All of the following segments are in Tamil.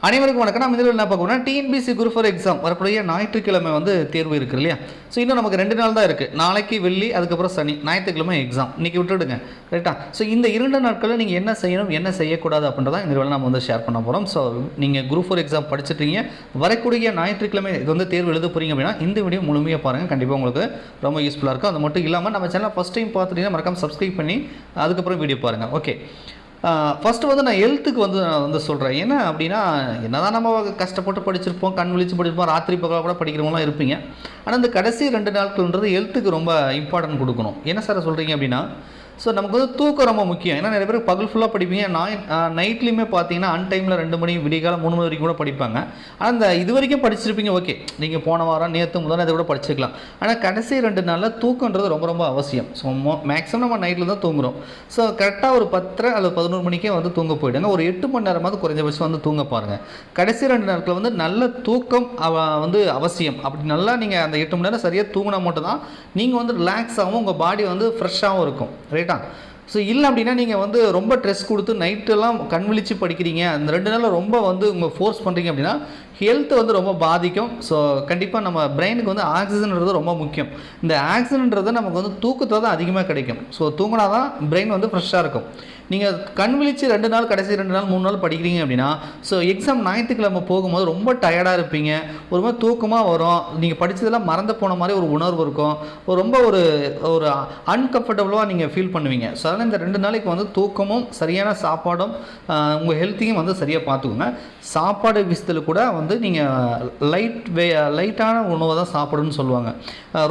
அனைவருக்கும் வணக்கம். நம்ம இதில் என்ன பார்க்கணும்னா டிஎன்பிசி குரூப் ஃபார் எக்ஸாம் வரக்கூடிய ஞாயிற்றுக்கிழமை வந்து தேர்வு இருக்குது இல்லையா? ஸோ இன்னும் நமக்கு 2 நாள் தான் இருக்குது. நாளைக்கு வெள்ளி, அதுக்கப்புறம் சனி, ஞாயிற்றுக்கிழமை எக்ஸாம். இன்றைக்கி விட்டுடுங்க, ரைட்டா? ஸோ இந்த 2 நாட்களில் நீங்கள் என்ன செய்யணும், என்ன செய்யக்கூடாது அப்படின்றத இந்த வேலை நம்ம வந்து ஷேர் பண்ண போகிறோம். ஸோ நீங்கள் குரூப் ஃபார் எக்ஸாம் படிச்சுட்டீங்க, வரக்கூடிய ஞாயிற்றுக்கிழமை இது வந்து தேர்வு எழுத போகிறீங்க அப்படின்னா இந்த வீடியோ முழுமையாக பாருங்கள். கண்டிப்பாக உங்களுக்கு ரொம்ப யூஸ்ஃபுல்லாக இருக்கும். அது மட்டும் இல்லாமல் நம்ம சேனல் ஃபஸ்ட் டைம் பார்த்துட்டீங்கன்னா மறக்காம சப்ஸ்கிரைப் பண்ணி அதுக்கப்புறம் வீடியோ பாருங்கள். ஓகே, ஃபஸ்ட்டு வந்து நான் ஹெல்த்துக்கு வந்து சொல்கிறேன். ஏன்னா அப்படின்னா என்ன தான் நம்ம கஷ்டப்பட்டு படிச்சிருப்போம், கண் விழிச்சு படிச்சிருப்போம், ராத்திரி பகலாக கூட படிக்கிறவங்களாம் இருப்பீங்க. ஆனால் இந்த கடைசி 2 நாட்கள்ன்றது ஹெல்த்துக்கு ரொம்ப இம்பார்ட்டன்ட் கொடுக்கணும். என்ன சார் சொல்கிறீங்க அப்படின்னா, ஸோ நமக்கு வந்து தூக்கம் ரொம்ப முக்கியம். ஏன்னா நிறைய பேர் பகல் ஃபுல்லாக படிப்பீங்க, நைட்லேயுமே பார்த்தீங்கன்னா அன்டைமில் 2 மணி விடிகாலம் 3 மணி வரைக்கும் கூட படிப்பாங்க. ஆனால் இந்த இது வரைக்கும் படிச்சிருப்பீங்க, ஓகே, நீங்கள் போன வாரம் நேற்று முதல்ல இதை கூட படிச்சிருக்கலாம். ஆனால் கடைசி 2 நாளில் தூக்கன்றது ரொம்ப ரொம்ப அவசியம். ஸோ மேக்ஸிமம் நம்ம நைட்டில் தான் தூங்குறோம். ஸோ கரெக்டாக ஒரு 10 அல்லது 11 மணிக்கே வந்து தூங்க போயிடுங்க. ஒரு 8 மணி நேரமாவது குறைஞ்சபட்சம் வந்து தூங்க பாருங்கள். கடைசி 2 நாட்களில் வந்து நல்ல தூக்கம் வந்து அவசியம். அப்படி நல்லா நீங்கள் அந்த 8 மணி நேரம் சரியாக தூங்கினா மட்டும்தான் நீங்கள் வந்து ரிலாக்ஸாகவும் உங்கள் பாடி வந்து ஃப்ரெஷ்ஷாகவும் இருக்கும், ரைட்டா? ஸோ இல்லை அப்படின்னா நீங்கள் வந்து ரொம்ப ஸ்ட்ரெஸ் கொடுத்து நைட்டெல்லாம் கண் விழிச்சு படிக்கிறீங்க, அந்த 2 நாளில் ரொம்ப வந்து உங்கள் ஃபோர்ஸ் பண்ணுறீங்க அப்படின்னா ஹெல்த்தை வந்து ரொம்ப பாதிக்கும். ஸோ கண்டிப்பாக நம்ம பிரெயினுக்கு வந்து ஆக்சிஜன்ன்றது ரொம்ப முக்கியம். இந்த ஆக்சிஜன்ன்றது நமக்கு வந்து தூக்கத்தில் தான் அதிகமாக கிடைக்கும். ஸோ தூங்கினா தான் பிரெயின் வந்து ஃப்ரெஷ்ஷாக இருக்கும். நீங்கள் கண் விழிச்சு 2 நாள், கடைசி 2 நாள் 3 நாள் படிக்கிறீங்க அப்படின்னா ஸோ எக்ஸாம் ஞாயிற்றுக்கிழமை போகும்போது ரொம்ப டயர்டாக இருப்பீங்க, ஒரு மாதிரி தூக்கமாக வரும், நீங்கள் படித்ததெல்லாம் மறந்து போன மாதிரி ஒரு உணர்வு இருக்கும், ரொம்ப ஒரு அன்கம்ஃபர்டபுளாக நீங்கள் ஃபீல் பண்ணுவீங்க. ஸோ அதனால் இந்த 2 நாளைக்கு வந்து தூக்கமும் சரியான சாப்பாடும் உங்கள் ஹெல்த்தையும் வந்து சரியாக பார்த்துக்கோங்க. சாப்பாடு விஷயத்தில் கூட வந்து நீங்கள் லைட்டான உணவை தான் சாப்பிடணும்னு சொல்லுவாங்க.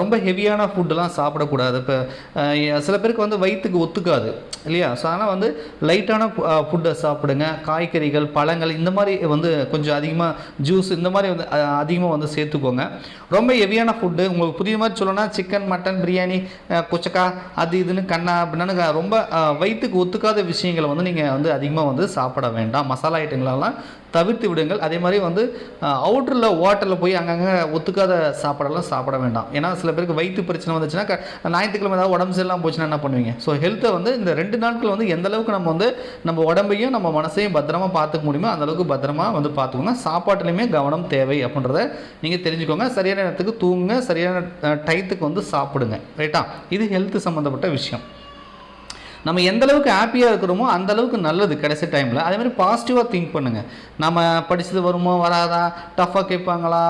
ரொம்ப ஹெவியான ஃபுட்டெல்லாம் சாப்பிடக்கூடாது. இப்போ சில பேருக்கு வந்து வயிற்றுக்கு ஒத்துக்காது இல்லையா? ஸோ அதனால் வந்து லைட்டான ஃபுட்டை சாப்பிடுங்க. காய்கறிகள், பழங்கள் இந்த மாதிரி வந்து கொஞ்சம் அதிகமாக, ஜூஸ் இந்த மாதிரி வந்து அதிகமாக வந்து சேர்த்துக்கோங்க. ரொம்ப ஹெவியான ஃபுட்டு உங்களுக்கு புதிய மாதிரி சொல்லணும்னா சிக்கன், மட்டன், பிரியாணி, குச்சக்கா, அது இதுன்னு கண்ணா அப்படின்னு ரொம்ப வயிற்றுக்கு ஒத்துக்காத விஷயங்களை வந்து நீங்கள் வந்து அதிகமாக வந்து சாப்பிட வேண்டாம். மசாலா ஐட்டங்களெல்லாம் தவிர்த்து விடுங்கள். அதே மாதிரி வந்து அவுட்டரில் ஹோட்டலில் போய் அங்கங்கே ஒத்துக்காத சாப்பாடெல்லாம் சாப்பிட வேண்டாம். ஏன்னா சில பேருக்கு வயிற்று பிரச்சனை வந்துச்சுன்னா ஞாயிற்றுக்கிழமை ஏதாவது உடம்பு சரியில்லாமல் போச்சுன்னா என்ன பண்ணுவீங்க? ஸோ ஹெல்த்தை வந்து இந்த 2 நாட்கள் வந்து எந்த அளவுக்கு நம்ம வந்து நம்ம உடம்பையும் நம்ம மனசையும் பத்திரமா பார்த்துக்க முடியுமோ அந்தளவுக்கு பத்திரமா வந்து பார்த்துக்கோங்க. சாப்பாட்டுலேயுமே கவனம் தேவை அப்படின்றத நீங்கள் தெரிஞ்சுக்கோங்க. சரியான நேரத்துக்கு தூங்குங்க, சரியான டயத்துக்கு வந்து சாப்பிடுங்க, ரைட்டா? இது ஹெல்த்து சம்மந்தப்பட்ட விஷயம். நம்ம எந்தளவுக்கு ஹாப்பியாக இருக்கிறோமோ அந்தளவுக்கு நல்லது கடைசி டைமில். அதே மாதிரி பாசிட்டிவாக திங்க் பண்ணுங்கள். நம்ம படித்தது வருமோ வராதா, டஃப்பாக கேட்பாங்களா,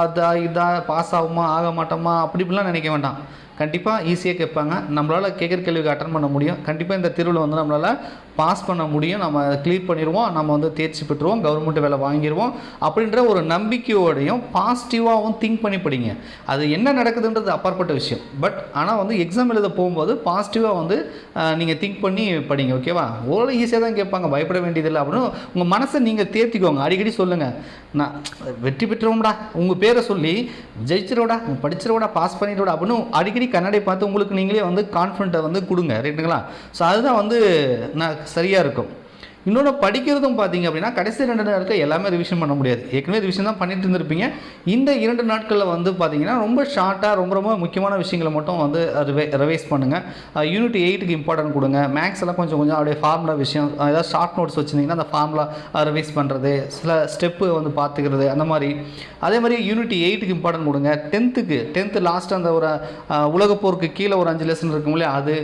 இதா பாஸ் ஆகுமா ஆக மாட்டோமா அப்படி இப்படிலாம் நினைக்க வேண்டாம். கண்டிப்பாக ஈஸியாக கேட்பாங்க, நம்மளால் கேட்குற கேள்விக்கு அட்டன் பண்ண முடியும். கண்டிப்பாக இந்த தேர்வில் வந்து நம்மளால் பாஸ் பண்ண முடியும், நம்ம கிளியர் பண்ணிடுவோம், நம்ம வந்து தேர்ச்சி பெற்றுவோம், கவர்மெண்ட் வேலை வாங்கிடுவோம் அப்படின்ற ஒரு நம்பிக்கையோடையும் பாசிட்டிவாகவும் திங்க் பண்ணி படிங்க. அது என்ன நடக்குதுன்றது அப்பாற்பட்ட விஷயம். பட் ஆனால் வந்து எக்ஸாம் எழுத போகும்போது பாசிட்டிவாக வந்து நீங்கள் திங்க் பண்ணி படிங்க, ஓகேவா? ஓரளவு ஈஸியாக தான் கேட்பாங்க, பயப்பட வேண்டியதில்லை அப்படின்னு உங்கள் மனசை நீங்கள் தேர்த்திக்கோங்க. அடிக்கடி சொல்லுங்கள், நான் வெற்றி பெற்றுவோம்டா, உங்கள் பேரை சொல்லி ஜெயிச்சிரோடா, படிச்சிரோடா, பாஸ் பண்ணிடுவோடா அப்படின்னு அடிக்கடி கண்ணாடி பார்த்து உங்களுக்கு நீங்களே வந்து கான்ஃபிடென்ட்டை வந்து கொடுங்க, ரைட்டுங்களா? ஸோ அதுதான் வந்து நான் சரியாக இருக்கும். இன்னொன்று படிக்கிறதும் பார்த்தீங்க அப்படின்னா கடைசி 2 நாட்கள் எல்லாமே ரிவிஷன் பண்ண முடியாது. ஏற்கனவே ரிவிஷன் தான் பண்ணிட்டு இருந்திருப்பீங்க. இந்த 2 நாட்களில் வந்து பார்த்தீங்கன்னா ரொம்ப ஷார்ட்டாக ரொம்ப முக்கியமான விஷயங்களை மட்டும் வந்து ரிவைஸ் பண்ணுங்கள். யூனிட் 8க்கு இம்பார்ட்டன்ட் கொடுங்க. மேக்ஸ் எல்லாம் கொஞ்சம் அப்படியே ஃபார்முலா விஷயம், ஏதாவது ஷார்ட் நோட்ஸ் வச்சுருந்தீங்கன்னா அந்த ஃபார்முலா ரிவைஸ் பண்ணுறது, சில ஸ்டெப்பு வந்து பார்த்துக்கிறது, அந்த மாதிரி. அதே மாதிரி யூனிட் 8க்கு இம்பார்ட்டன்ட் கொடுங்க. 10th லாஸ்ட்டு அந்த ஒரு உலகப்போருக்கு கீழே ஒரு 5 லெசன் இருக்கும் இல்லையா, அது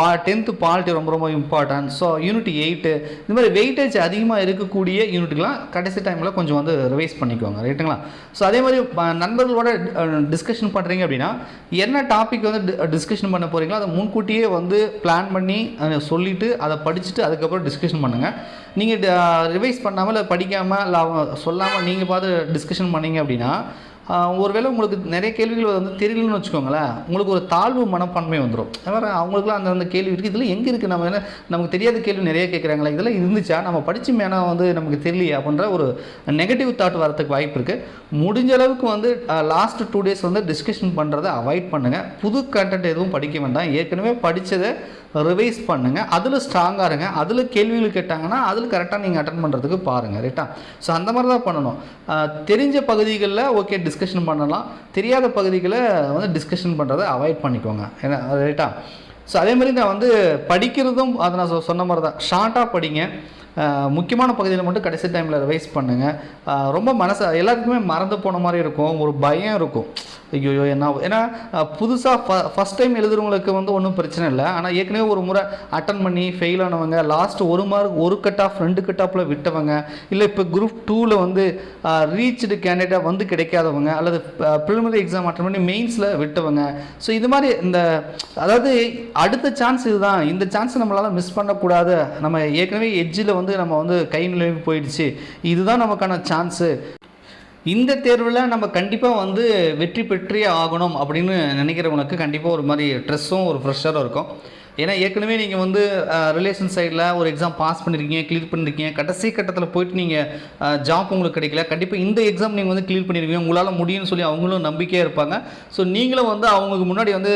10th பாலிட்டி ரொம்ப இம்பார்ட்டன்ட். ஸோ யூனிட் 8 இந்த மாதிரி வெயிட்டேஜ் அதிகமாக இருக்கக்கூடிய யூனிட்டுக்கெலாம் கடைசி டைமில் கொஞ்சம் வந்து ரிவைஸ் பண்ணிக்கோங்க, ரைட்டுங்களா? ஸோ அதே மாதிரி நண்பர்களோட டிஸ்கஷன் பண்ணுறீங்க அப்படின்னா என்ன டாபிக் வந்து டிஸ்கஷன் பண்ண போகிறீங்களோ அதை முன்கூட்டியே வந்து பிளான் பண்ணி சொல்லிவிட்டு அதை படிச்சுட்டு அதுக்கப்புறம் டிஸ்கஷன் பண்ணுங்கள். நீங்கள் ரிவைஸ் பண்ணாமல், இல்லை படிக்காமல், இல்லை சொல்லாமல் நீங்கள் பார்த்து டிஸ்கஷன் பண்ணீங்க அப்படின்னா ஒருவேளை உங்களுக்கு நிறைய கேள்விகள் வந்து தெரியலன்னு வச்சுக்கோங்களேன், உங்களுக்கு ஒரு தாழ்வு மனப்பான்மை வந்துடும். வேறு அவங்களுக்குலாம் அந்த கேள்வி இருக்குது, இதில் எங்கே இருக்குது, நம்ம என்ன நமக்கு தெரியாத கேள்வி நிறைய கேட்குறாங்களா, இதெல்லாம் இருந்துச்சா, நம்ம படித்து மேனா வந்து நமக்கு தெரியலையே அப்படின்ற ஒரு நெகட்டிவ் தாட் வரதுக்கு வாய்ப்பு இருக்குது. முடிஞ்ச அளவுக்கு வந்து லாஸ்ட் 2 days வந்து டிஸ்கஷன் பண்ணுறதை அவாய்ட் பண்ணுங்கள். புது கண்டென்ட் எதுவும் படிக்க வேண்டாம். ஏற்கனவே படித்ததை ரிவைஸ் பண்ணுங்கள். அதில் ஸ்ட்ராங்காக இருங்க. அதில் கேள்விகள் கேட்டாங்கன்னா அதில் கரெக்டாக நீங்கள் அட்டன் பண்ணுறதுக்கு பாருங்கள், ரைட்டா? ஸோ அந்த மாதிரி தான் பண்ணணும். தெரிஞ்ச பகுதிகளில் ஓகே டிஸ்கஷன் பண்ணலாம், தெரியாத பகுதிகளை வந்து டிஸ்கஷன் பண்ணுறதை அவாய்ட் பண்ணிக்கோங்க, ஏன்னா ரைட்டா? ஸோ அதே மாதிரி நான் வந்து படிக்கிறதும் அதை நான் சொன்ன மாதிரி தான் ஷார்ட்டாக படிங்க. முக்கியமான பகுதியில் மட்டும் கடைசி டைமில் ரிவைஸ் பண்ணுங்கள். ரொம்ப எல்லாத்துக்குமே மறந்து போன மாதிரி இருக்கும், ஒரு பயம் இருக்கும். ஐயோ என்ன, ஏன்னா புதுசாக ஃபஸ்ட் டைம் எழுதுறவங்களுக்கு வந்து ஒன்றும் பிரச்சனை இல்லை. ஆனால் ஏற்கனவே ஒரு முறை அட்டன் பண்ணி ஃபெயில் ஆனவங்க, லாஸ்ட் ஒரு மார்க் ஒரு கட் ஆஃப் 2 கட் ஆஃபில் விட்டவங்க, இல்லை இப்போ குரூப் 2ல் வந்து ரீச்டு கேண்டிடேட்டாக வந்து கிடைக்காதவங்க, அல்லது ப்ரிலிமினரி எக்ஸாம் அட்டன் பண்ணி மெயின்ஸில் விட்டவங்க. ஸோ இது மாதிரி அதாவது அடுத்த சான்ஸ் இதுதான், இந்த சான்ஸ் நம்மளால் மிஸ் பண்ணக்கூடாது. நம்ம ஏற்கனவே எட்ஜில் வந்து நம்ம வந்து கை நிலைமை போயிடுச்சு, இதுதான் நமக்கான சான்ஸு, இந்த தேர்வில் நம்ம கண்டிப்பாக வந்து வெற்றி பெற்றே ஆகணும் அப்படின்னு நினைக்கிறவங்களுக்கு கண்டிப்பாக ஒரு மாதிரி ஸ்ட்ரெஸ்ஸும் ஒரு ப்ரெஷரும் இருக்கும். ஏன்னா ஏற்கனவே நீங்கள் வந்து ரிலேஷன் சைடில் ஒரு எக்ஸாம் பாஸ் பண்ணியிருக்கீங்க, கிளியர் பண்ணியிருக்கீங்க, கடைசி கட்டத்தில் போயிட்டு நீங்கள் ஜாப் உங்களுக்கு கிடைக்கல, கண்டிப்பாக இந்த எக்ஸாம் நீங்கள் வந்து கிளியர் பண்ணியிருக்கீங்க, உங்களால் முடியும்னு சொல்லி அவங்களும் நம்பிக்கையாக இருப்பாங்க. ஸோ நீங்களும் வந்து அவங்களுக்கு முன்னாடி வந்து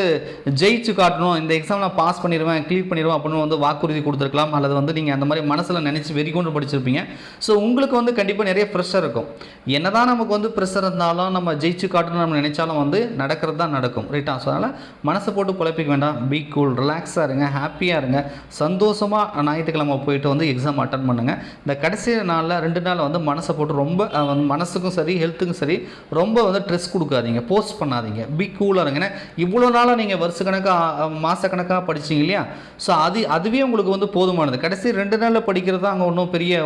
ஜெயிச்சு காட்டணும், இந்த எக்ஸாம் நான் பாஸ் பண்ணிடுவேன், கிளியர் பண்ணிடுவேன் அப்படின்னு வந்து வாக்குறுதி கொடுத்துருக்கலாம், அல்லது வந்து நீங்கள் அந்த மாதிரி மனசில் நினச்சி வெறிக்கொண்டு படிச்சிருப்பீங்க. ஸோ உங்களுக்கு வந்து கண்டிப்பாக நிறைய ப்ரெஷர் இருக்கும். என்னதான் நமக்கு வந்து ப்ரெஷர் இருந்தாலும் நம்ம ஜெயிச்சு காட்டணும்னு நம்ம நினைச்சாலும் வந்து நடக்கிறது தான் நடக்கும், ரைட்டா? ஸோ அதனால் மனசை போட்டு குழப்பிக்க வேண்டாம், பி கூல், ரிலாக்ஸாக இருங்க, ஹாப்பியாக இருங்க, சந்தோஷமாக ஞாயிற்றுக்கிழமை போயிட்டு வந்து எக்ஸாம் அட்டன் பண்ணுங்கள். இந்த கடைசி நாளில் 2 நாள் வந்து மனசை போட்டு ரொம்ப மனசுக்கும் சரி ஹெல்த்துக்கும் சரி ரொம்ப வந்து ஸ்ட்ரெஸ் கொடுக்காதீங்க, போஸ்ட் பண்ணாதீங்க, பி கூலாக இருங்க. ஏன்னா இவ்வளோ நாளாக நீங்கள் வருஷக்கணக்காக மாதக்கணக்காக படிச்சிங்க இல்லையா? ஸோ அதுவே உங்களுக்கு வந்து போதுமானது. கடைசி 2 நாளில் படிக்கிறது தான் அங்கே ஒன்றும் பெரிய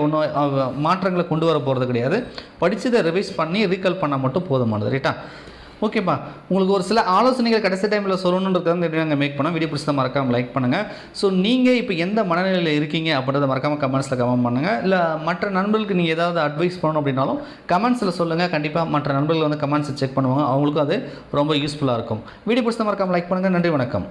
மாற்றங்களை கொண்டு வர போகிறது கிடையாது. படித்ததை ரிவைஸ் பண்ணி ரீகால் பண்ணால் மட்டும் போதுமானது, ரைட்டா? ஓகேப்பா, உங்களுக்கு ஒரு சில ஆலோசனைகள் கடைசி டைமில் சொல்லணுன்றதுக்காக இந்த வீடியோ நாங்கள் மேக் பண்ணோம். வீடியோ பிடிச்சதை மறக்காமல் லைக் பண்ணுங்கள். ஸோ நீங்கள் இப்போ எந்த மனநிலையில் இருக்கீங்க அப்படின்றத மறக்காமல் கமெண்ட்ஸில் கமெண்ட் பண்ணுங்கள். இல்லை மற்ற நண்பர்களுக்கு நீங்கள் ஏதாவது அட்வைஸ் பண்ணணும் அப்படின்னாலும் கமெண்ட்ஸில் சொல்லுங்கள். கண்டிப்பாக மற்ற நண்பர்கள் வந்து கமெண்ட்ஸை செக் பண்ணுவாங்க, அவங்களுக்கும் அது ரொம்ப யூஸ்ஃபுல்லாக இருக்கும். வீடியோ பிடிச்சதை மறக்காமல் லைக் பண்ணுங்கள். நன்றி, வணக்கம்.